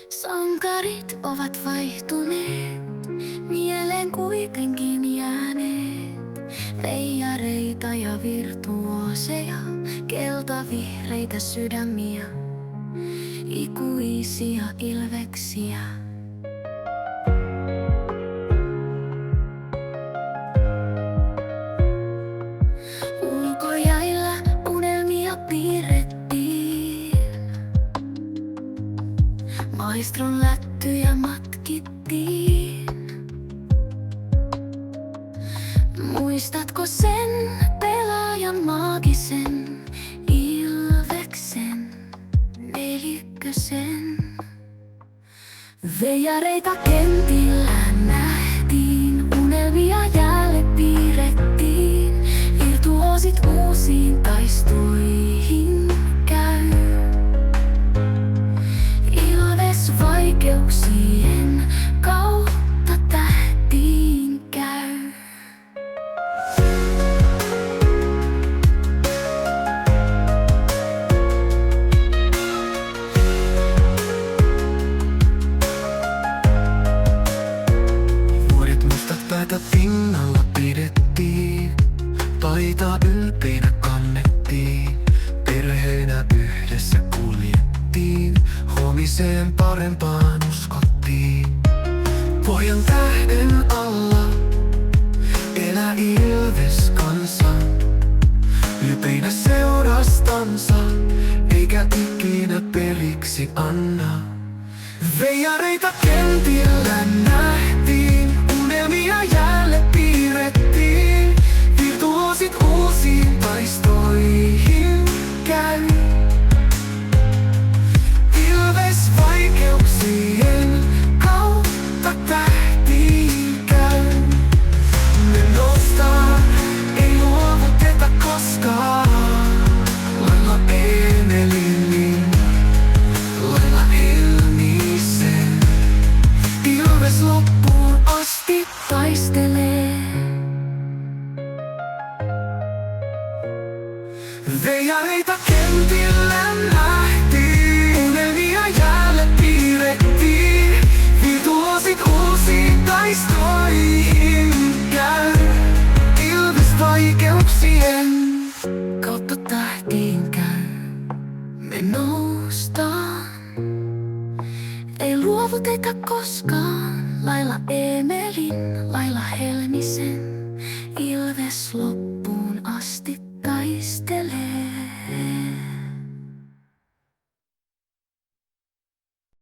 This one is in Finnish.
Sankarit ovat vaihtuneet, mieleen kuitenkin jääneet. Veijareita ja virtuooseja, keltavihreitä sydämiä, ikuisia ilveksiä. Ulkojäillä unelmia piirrettiin, maestron lättyjä matkittiin. Muistatko sen pelaajan maagisen ilveksen, nelikkösen? Veijareita kentillä nähtiin, unelmia jäälle piirrettiin. Virtuoosit uusiin taistoihin käy. Ilves vaikeuksien kautta tähtiin käy. Vuodet mustat päätä pinnalla pidettiin, paitaa ylpeinä kannettiin. Perheenä yhdessä kuljettiin, huomiseen parempaan uskottiin. Pohjan tähden alla elää Ilves kansa, ylpeinä seurastansa, eikä ikinä periksi anna. Veijareita kentillä nähtiin, unelmia jäälle piirrettiin. Virtuoosit uusiin taistoihin käy. Ilves vaikeuksien kautta tähtiin käy. Me noustaan, ei luovuteta koskaan. Lailla Emelinin, lailla Helmisen. Ilves loppuun asti taistelee. Veijareita kentillä nähtiin, unelmia jäälle piirrettiin. Virtuoosit uusiin taistoihin käy. Ilves vaikeuksien kautta tähtiin käy. Me noustaan, ei luovuteta koskaan. Lailla Emelin, lailla Helmisen. Ilves loppuun asti taistelee.